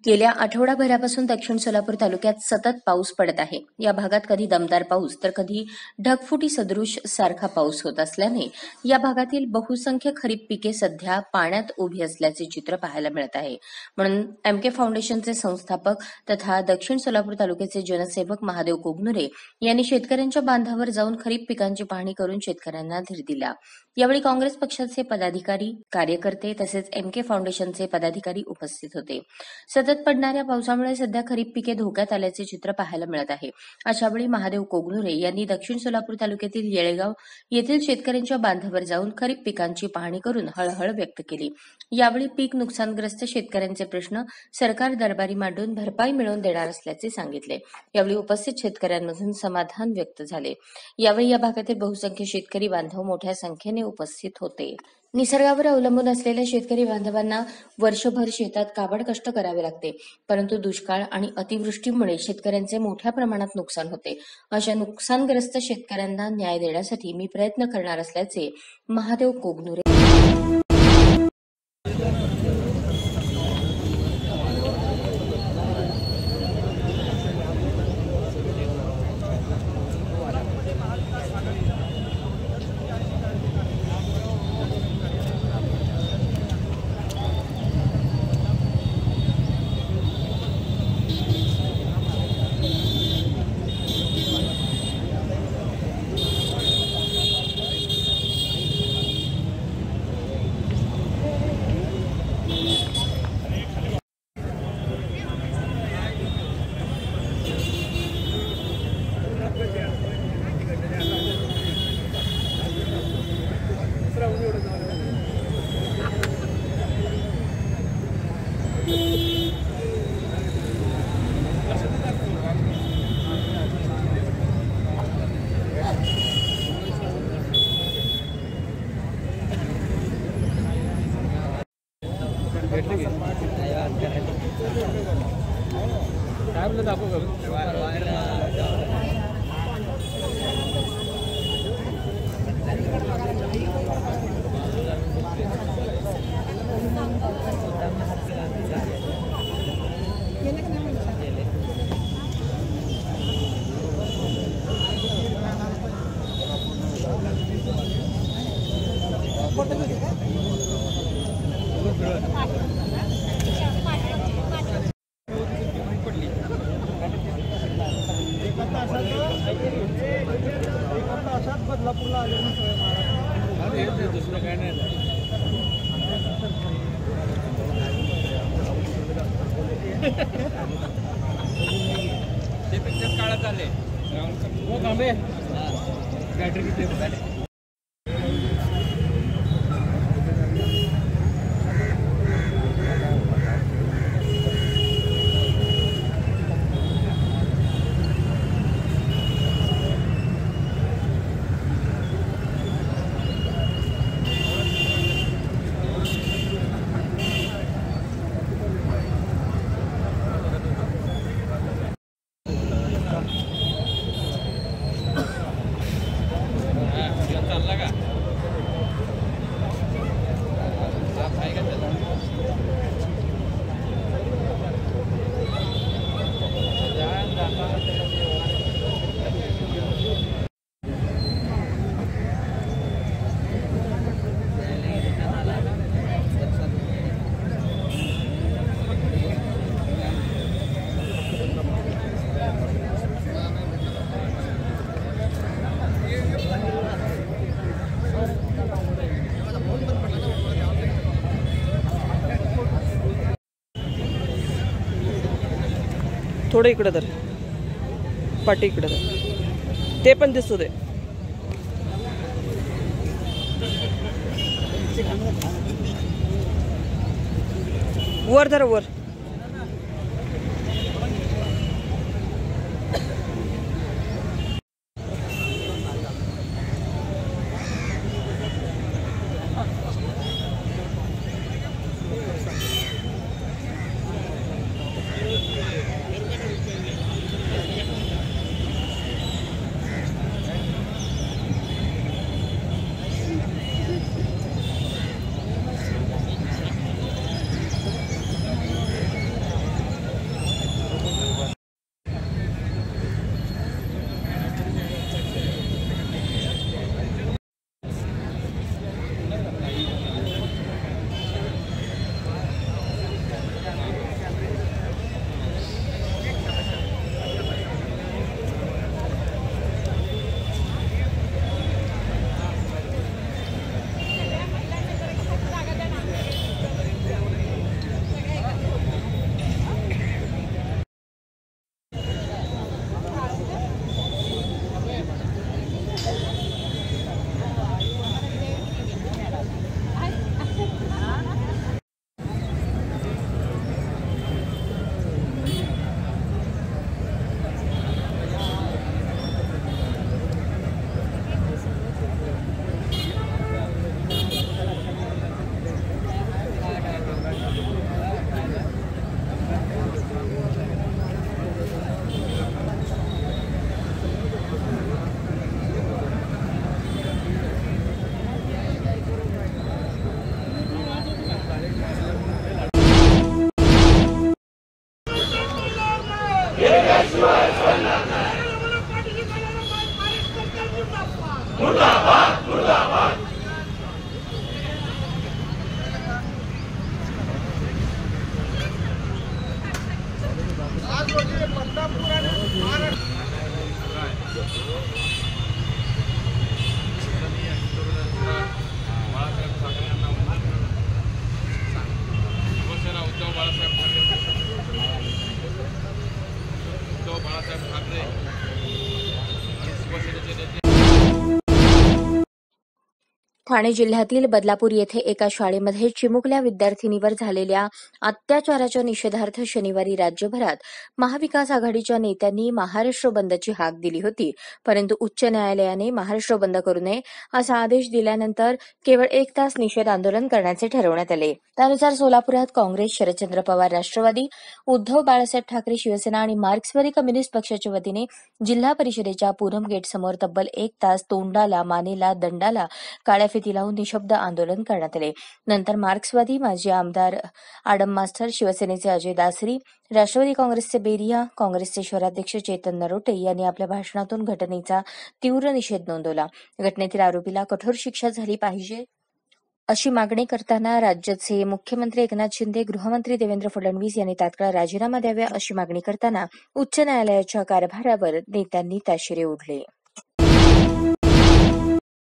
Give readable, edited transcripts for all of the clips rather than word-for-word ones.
गेल्या आठवडाभरापासून दक्षिण सोलापूर तालुक्यात सतत पाऊस पडत आहे. या भागात कधी दमदार पाऊस तर कधी ढगफुटी सदृश सारखा पाऊस होत असल्याने या भागातील बहुसंख्य खरीप पिके सध्या पाण्यात उभी असल्याचे चित्र पाहायला मिळत आहे. म्हणून एमके फाउंडेशनचे संस्थापक तथा दक्षिण सोलापूर तालुक्याचे जनसेवक महादेव कोगनुरे यांनी शेतकऱ्यांच्या बांधावर जाऊन खरीप पिकांची पाहणी करून शेतकऱ्यांना धीर दिला. यावेळी काँग्रेस पक्षाचे पदाधिकारी, कार्यकर्ते तसेच एमके फाउंडेशनचे पदाधिकारी उपस्थित होते. सतत पडणाऱ्या पावसामुळे सध्या खरीप पिके धोक्यात आल्याचे चित्र पाहायला मिळत आहे. अशावेळी महादेव कोगनुरे यांनी दक्षिण सोलापूर तालुक्यातील येळेगाव येथील शेतकऱ्यांच्या बांधावर जाऊन खरीप पिकांची पाहणी करून हळहळ व्यक्त केली. यावेळी पीक नुकसानग्रस्त शेतकऱ्यांचे प्रश्न सरकार दरबारी मांडून भरपाई मिळवून देणार असल्याचे सांगितले. यावेळी उपस्थित शेतकऱ्यांमधून समाधान व्यक्त झाले. यावेळी या भागातील बहुसंख्य शेतकरी बांधव मोठ्या संख्येने उपस्थित होते. निसर्गावर अवलंबून असलेल्या शेतकरी बांधवांना वर्षभर शेतात काबड कष्ट करावे लागते, परंतु दुष्काळ आणि अतिवृष्टीमुळे शेतकऱ्यांचे मोठ्या प्रमाणात नुकसान होते. अशा नुकसानग्रस्त शेतकऱ्यांना न्याय देण्यासाठी मी प्रयत्न करणार असल्याचे महादेव कोगनुरे बदलापूरला आले दुसरं काय नाही. ते पिक्चर काढत आले हो थांबे बॅटरी किती झाले. थोडं इकडे तर पाठी इकडे तर ते पण दिसू दे. वर धर वर. ठाणे जिल्ह्यातील बदलापूर येथे एका शाळेमध्ये चिमुकल्या विद्यार्थिनीवर झालेल्या अत्याचाराच्या निषेधार्थ शनिवारी राज्यभरात महाविकास आघाडीच्या नेत्यांनी महाराष्ट्र बंदची हाक दिली होती. परंतु उच्च न्यायालयाने महाराष्ट्र बंद करू नये असा आदेश दिल्यानंतर केवळ 1 तास निषेध आंदोलन करण्याचे ठरवण्यात आले. त्यानुसार सोलापुरात काँग्रेस, शरदचंद्र पवार राष्ट्रवादी, उद्धव बाळासाहेब ठाकरे शिवसेना आणि मार्क्सवादी कम्युनिस्ट पक्षाच्या वतीने जिल्हा परिषदेच्या पूनम गेटसमोर तब्बल 1 तास तोंडाला, मानेला, दंडाला काळ्या फिती लावून निशब्द आंदोलन करण्यात आले. नंतर मार्क्सवादी माजी आमदार आडम मास्तर, शिवसेनेचे अजय दासरी, राष्ट्रवादी काँग्रेसचे बेरिया, काँग्रेसचे शहराध्यक्ष चेतन नरोटे यांनी आपल्या भाषणातून घटनेचा तीव्र निषेध नोंदवला. घटनेतील आरोपीला कठोर शिक्षा झाली पाहिजे अशी मागणी करताना राज्याचे मुख्यमंत्री एकनाथ शिंदे, गृहमंत्री देवेंद्र फडणवीस यांनी तात्काळ राजीनामा द्यावा अशी मागणी करताना उच्च न्यायालयाच्या कारभारावर नेत्यांनी ताशेरे ओढले.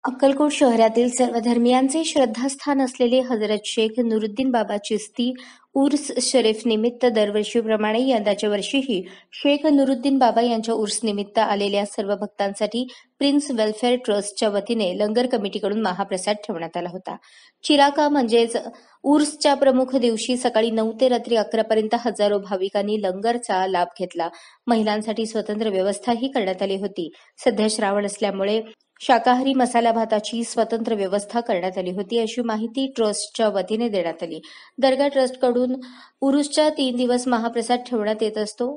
अक्कलकोट शहरातील सर्वधर्मियांचे श्रद्धास्थान असलेले हजरत शेख नुरुद्दीन बाबा चिश्ती उर्स शरीफ निमित्त दरवर्षीप्रमाणे यंदाच्या वर्षीही शेख नुरुद्दीन बाबा यांच्या उर्स निमित्त आलेल्या सर्व भक्तांसाठी प्रिन्स वेलफेअर ट्रस्टच्या वतीने लंगर कमिटीकडून महाप्रसाद ठेवण्यात आला होता. चिराका म्हणजेच उर्सच्या प्रमुख दिवशी सकाळी 9 ते रात्री 11 पर्यंत हजारो भाविकांनी लंगरचा लाभ घेतला. महिलांसाठी स्वतंत्र व्यवस्थाही करण्यात आली होती. सध्या श्रावण असल्यामुळे शाकाहारी मसाला भाताची स्वतंत्र व्यवस्था करण्यात आली होती अशी माहिती ट्रस्टच्या वतीने देण्यात आली. दर्गा ट्रस्टकडून उरुसच्या 3 दिवस महाप्रसाद ठेवण्यात येत असतो.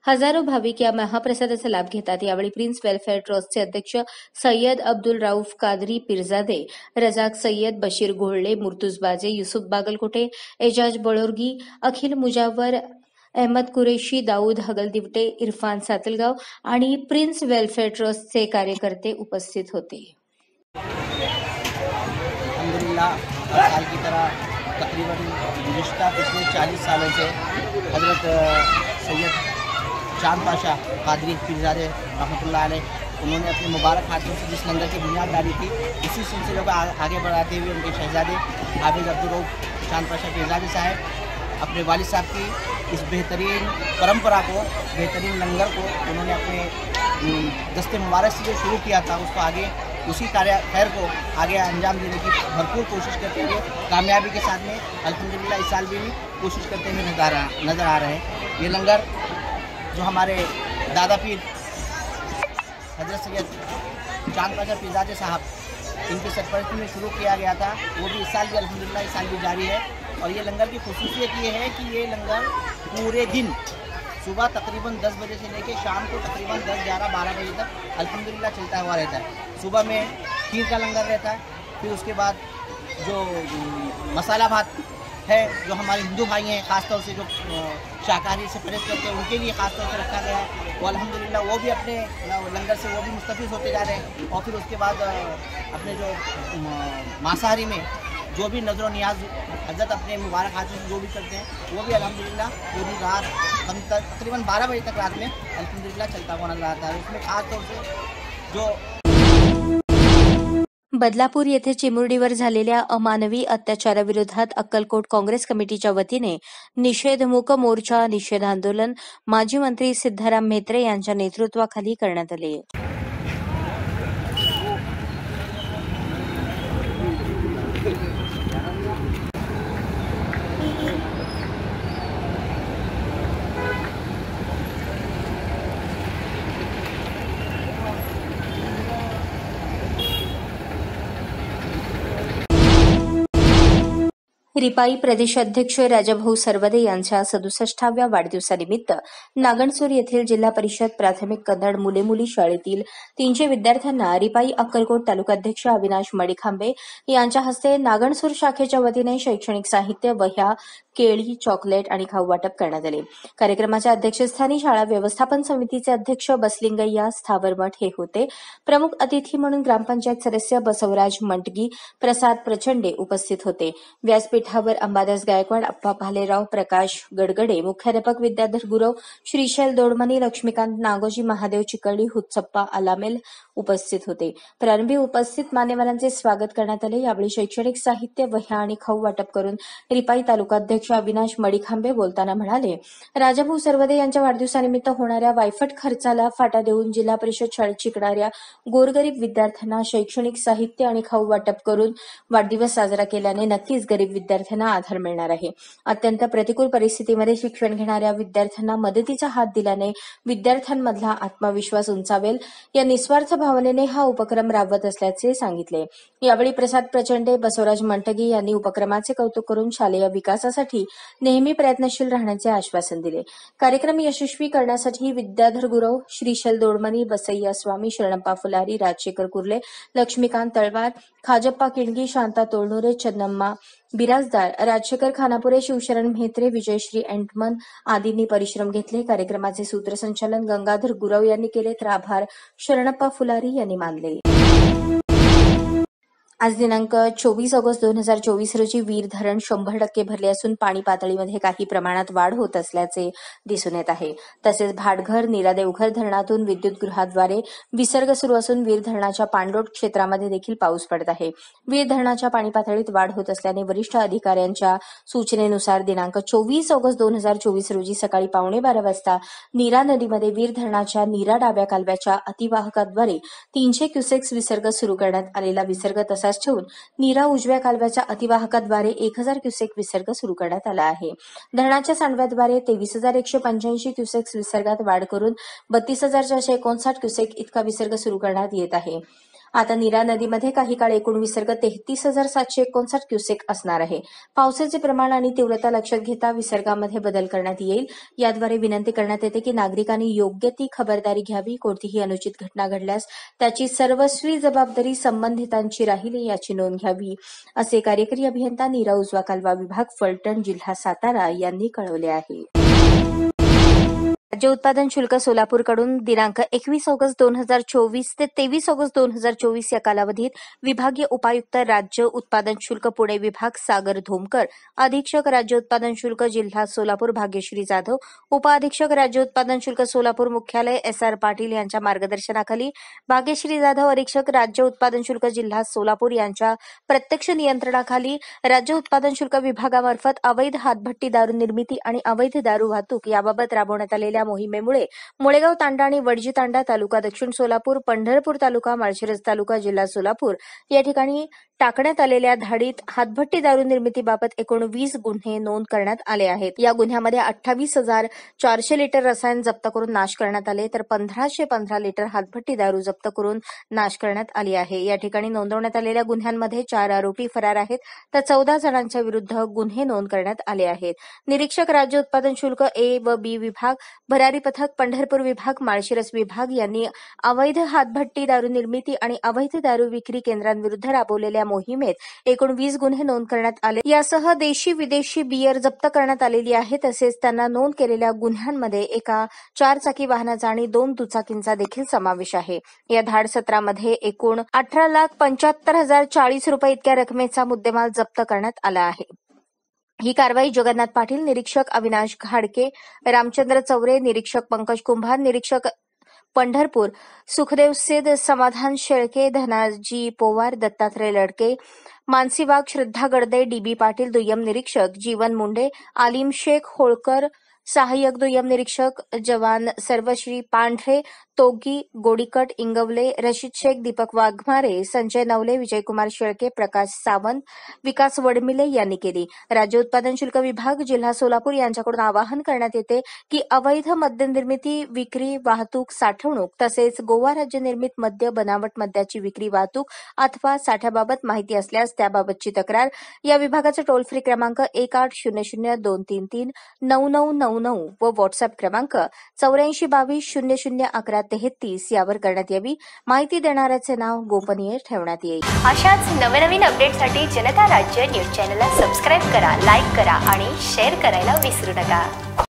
हजारो भाविक या महाप्रसादाचा लाभ घेतात. यावेळी प्रिन्स वेलफेअर ट्रस्टचे अध्यक्ष सय्यद अब्दुल राऊफ कादरी पिरजादे, रजाक सय्यद, बशीर घोळले, मुर्तुज बाजे, युसुफ बागलकोटे, एजाज बळोरगी, अखिल मुजावर, अहमद कुरेशी, दाऊद हगलदिवटे, इरफान सातलगाव आणि प्रिन्स वेलफेअर ट्रस्टचे कार्यकर्ते उपस्थित होते. अल्हम्दुलिल्लाह हर साल की तरह तकरीबन गुज़िश्ता पिछले 40 सालों से हज़रत सैयद चांद पाशा कादरी पीरज़ादे रहमतुल्लाह अलैह उन्होंने अपने मुबारक हाथों से जिस लंगर की बुनियाद डाली थी, इसी सिलसिले को आगे बढ़ाते हुए उनके शहजादे हाफिज़ अब्दुल रऊफ चांद पाशा पीरज़ादे साहब अपने वालिद साहब की इस बेहतरीन परंपरा को, बेहतरीन लंगर को उन्होंने अपने दस्ते मुबारक से जो शुरू किया था उसको आगे उसी खैर को आगे अंजाम देने की भरपूर कोशिश करते हुए कामयाबी के साथ में अल्हम्दुलिल्लाह इस साल भी कोशिश करते हुए नज़र आ रहे हैं. ये लंगर जो हमारे दादा पीर हजरत सैयद चांद पाशा पीरज़ादे साहब इनकी सरपरस्ती में शुरू किया गया था, वो भी इस साल भी अल्हम्दुलिल्लाह इस साल भी जारी है. और ये लंगर की खुसूसियत ये है कि ये लंगर पूरे दिन सुबह तकरीबन 10 बजे से लेकर शाम को तकरीबन 10, 11, 12 बजे तक अल्हम्दुलिल्लाह चलता हुआ रहता है. सुबह में खीर का लंगर रहता है, फिर उसके बाद जो मसाला भात है जो हमारे हिंदू भाई हैं ख़ासतौर से जो शाकाहारी से परहेज़ करते हैं उनके लिए ख़ासतौर से रखा गया है. वो अल्हम्दुलिल्लाह वो भी अपने लंगर से वो भी मुस्तफ़ीज़ होते जा रहे हैं. और फिर उसके बाद अपने जो मांसाहारी में जो भी नज़र नियाज हज़रत अपने मुबारक हाथों से जो भी करते हैं वो भी अल्हम्दुलिल्लाह पूरी रात हम तकरीबन 12 बजे तक रात में अल्हम्दुलिल्लाह चलता हुआ नजर आता है. उसमें खास तौर से जो बदलापूर येथे चिमुरडीवर झालेल्या अमानवी अत्याचाराविरोधात अक्कलकोट काँग्रेस कमिटीच्या वतीने निषेध मूक मोर्चा निषेध आंदोलन माजी मंत्री सिद्धाराम म्हेत्रे यांच्या नेतृत्वाखाली करण्यात आले. रिपाई प्रदेशाध्यक्ष राजाभाऊ सरवदे यांच्या 67व्या वाढदिवसानिमित्त नागणसूर येथील जिल्हा परिषद प्राथमिक कन्नड मुले मुली शाळेतील 300 विद्यार्थ्यांना रिपाई अक्कलकोट तालुकाध्यक्ष अविनाश मडिखांबे यांच्या हस्ते नागणसूर शाखेच्या वतीने शैक्षणिक साहित्य, वह्या, केळी, चॉकलेट आणि खाऊ वाटप करण्यात आले. कार्यक्रमाच्या अध्यक्षस्थानी शाळा व्यवस्थापन समितीचे अध्यक्ष बसलिंगय्या स्थावरमठ हे होते. प्रमुख अतिथी म्हणून ग्रामपंचायत सदस्य बसवराज मंटगी, प्रसाद प्रचंडे उपस्थित होते. व्यासपीठावर अंबादास गायकवाड, अप्पा भालेराव, प्रकाश गडगडे, मुख्याध्यापक विद्याधर गुरव, श्रीशैल दोडमनी, लक्ष्मीकांत नागोजी, महादेव चिकळी, हुत्सप्पा आलामेल उपस्थित होते. प्रारंभी उपस्थित मान्यवरांचे स्वागत करण्यात आले. यावेळी शैक्षणिक साहित्य, वह्या आणि खाऊ वाटप करून रिपाई तालुकाध्यक्ष अध्यक्ष अविनाश मडिखांबे बोलताना म्हणाले, राजाभाऊ सरवदे यांच्या वाढदिवसानिमित्त होणाऱ्या वायफट खर्चाला फाटा देऊन जिल्हा परिषद शाळेत शिकणाऱ्या गोरगरीब विद्यार्थ्यांना शैक्षणिक साहित्य आणि खाऊ वाटप करून वाढदिवस साजरा केल्याने नक्कीच गरीब विद्यार्थ्यांना आधार मिळणार आहे. अत्यंत प्रतिकूल परिस्थितीमध्ये शिक्षण घेणाऱ्या विद्यार्थ्यांना मदतीचा हात दिल्याने विद्यार्थ्यांमधला आत्मविश्वास उंचावेल या निस्वार्थ भावनेने हा उपक्रम राबवत असल्याचे सांगितले. यावेळी प्रसाद प्रचंडे, बसवराज मंटगी यांनी उपक्रमाचे कौतुक करून शालेय विकासासाठी नेहमी प्रयत्नशील राहण्याचे आश्वासन दिले. कार्यक्रम यशस्वी करण्यासाठी विद्याधर गुरव, श्रीशल दोडमनी, बसय्या स्वामी, शरणप्पा फुलारी, राजशेखर कुर्ले, लक्ष्मीकांत तळवार, खाजप्पा किणगी, शांता तोळनुरे, चन्नम्मा बिराजदार, राजशेखर खानापुरे, शिवशरण म्हेत्रे, विजयश्री एंटमन आदींनी परिश्रम घेतले. कार्यक्रमाचे सूत्रसंचालन गंगाधर गुरव यांनी केले तर आभार शरणप्पा फुलारी यांनी मानले. आज दिनांक 24 ऑगस्ट 2024 रोजी वीर धरण 100% भरले असून पाणी पातळीमध्ये काही प्रमाणात वाढ होत असल्याचे दिसून येत आहे. तसेच भाटघर, नीरा देवघर धरणातून विद्युतगृहाद्वारे विसर्ग सुरू असून वीर धरणाच्या पाणलोट क्षेत्रामध्ये देखील पाऊस पडत आहे. वीर धरणाच्या पाणी पातळीत वाढ होत असल्याने वरिष्ठ अधिकाऱ्यांच्या सूचनेनुसार दिनांक 24 ऑगस्ट 2024 रोजी सकाळी 11:15 वाजता नीरा नदीमध्ये वीर धरणाच्या नीरा डाव्या कालव्याच्या अतिवाहकाद्वारे 300 क्युसेक्स विसर्ग सुरू करण्यात आलेला विसर्ग तसाच ठेवून नीरा उजव्या कालव्याच्या अतिवाहकाद्वारे 1000 क्युसेक विसर्ग सुरू करण्यात आला आहे. धरणाच्या सांडव्याद्वारे 23,185 क्युसेक्स विसर्गात वाढ करून 32,459 क्युसेक इतका विसर्ग सुरू करण्यात येत आहे. आता नीरा नदीमध्ये काही काळ एकूण विसर्ग 33,759 क्युसेक असणार आहे. पावसाचे प्रमाण आणि तीव्रता लक्षात घेता विसर्गामध्ये बदल करण्यात येईल. याद्वारे विनंती करण्यात येते की नागरिकांनी योग्य ती खबरदारी घ्यावी. कोणतीही अनुचित घटना घडल्यास त्याची सर्वस्वी जबाबदारी संबंधितांची राहील याची नोंद घ्यावी, असे कार्यकारी अभियंता नीरा उजवा कालवा विभाग, फलटण, जिल्हा सातारा यांनी कळवले आहे. राज्य उत्पादन शुल्क सोलापूरकडून दिनांक 21 ऑगस्ट 2024 ते 23 ऑगस्ट 2024 या कालावधीत विभागीय उपायुक्त राज्य उत्पादन शुल्क पुणे विभाग सागर धोमकर, अधीक्षक राज्य उत्पादन शुल्क जिल्हा सोलापूर भाग्यश्री जाधव, उपाधीक्षक राज्य उत्पादन शुल्क सोलापूर मुख्यालय SR पाटील यांच्या मार्गदर्शनाखाली भाग्यश्री जाधव, अधीक्षक राज्य उत्पादन शुल्क जिल्हा सोलापूर यांच्या प्रत्यक्ष नियंत्रणाखाली राज्य उत्पादन शुल्क विभागामार्फत अवैध हातभट्टी दारू निर्मिती आणि अवैध दारू वाहतूक याबाबत राबवण्यात आलेल्या मोहिमेमुळे मुळेगाव तांडा आणि वडजी तांडा तालुका दक्षिण सोलापूर, पंढरपूर तालुका, माळशिरस तालुका, जिल्हा सोलापूर या ठिकाणी टाकण्यात आलेल्या धाडीत हातभट्टी दारू निर्मितीबाबत एकूण 20 गुन्हे नोंद करण्यात आले आहेत. या गुन्ह्यामध्ये 28,400 लिटर रसायन जप्त करून नाश करण्यात आले तर 1,515 लिटर हातभट्टी दारू जप्त करून नाश करण्यात आली आहे. या ठिकाणी नोंदवण्यात आलेल्या गुन्ह्यांमध्ये 4 आरोपी फरार आहेत तर 14 जणांच्या विरुद्ध गुन्हे नोंद करण्यात आले आहेत. निरीक्षक राज्य उत्पादन शुल्क A व B विभाग, भरारी पथक, पंढरपूर विभाग, माळशिरस विभाग यांनी अवैध हातभट्टी दारू निर्मिती आणि अवैध दारू विक्री केंद्रांविरुद्ध राबवलेल्या मोहिमेत एकूण 20 गुन्हे नोंद करण्यात आले. यासह देशी विदेशी बियर जप्त करण्यात आलेली आहे. तसेच त्यांना नोंद केलेल्या गुन्ह्यांमध्ये एका 4 चाकी वाहनाचा आणि 2 दुचाकींचा देखील समावेश आहे. या धाड सत्रामध्ये एकूण 18,75,040 रुपये इतक्या रकमेचा मुद्देमाल जप्त करण्यात आला आहे. ही कारवाई जगन्नाथ पाटील, निरीक्षक अविनाश घाडके, रामचंद्र चौरे, निरीक्षक पंकज कुंभार, निरीक्षक पंढरपूर सुखदेव सिद्ध, समाधान शेळके, धनाजी पोवार, दत्तात्रय लडके, मानसी वाघ, श्रद्धा गडदे, DB पाटील, दुय्यम निरीक्षक जीवन मुंडे, आलिम शेख होळकर, सहाय्यक दुय्यम निरीक्षक जवान सर्वश्री पांढरे, तोगी, गोडीकट, इंगवले, रशीद शेख, दीपक वाघमारे, संजय नवले, विजयकुमार शेळके, प्रकाश सावंत, विकास वडमिले यांनी केली. राज्य उत्पादन शुल्क विभाग जिल्हा सोलापूर यांच्याकडून आवाहन करण्यात येते की अवैध मद्य निर्मिती, विक्री, वाहतूक, साठवणूक तसेच गोवा राज्य निर्मित मद्य, बनावट मद्याची विक्री, वाहतूक अथवा साठ्याबाबत माहिती असल्यास त्याबाबतची तक्रार या विभागाचा टोल फ्री क्रमांक 1800-233-9999 व व्हॉट्सअप क्रमांक 8422001133 यावर करण्यात यावी. माहिती देणाऱ्याचे नाव गोपनीय ठेवण्यात येईल. अशाच नवनवीन अपडेटसाठी जनता राज्य न्यूज चॅनलला सबस्क्राईब करा, लाईक करा आणि शेअर करायला विसरू नका.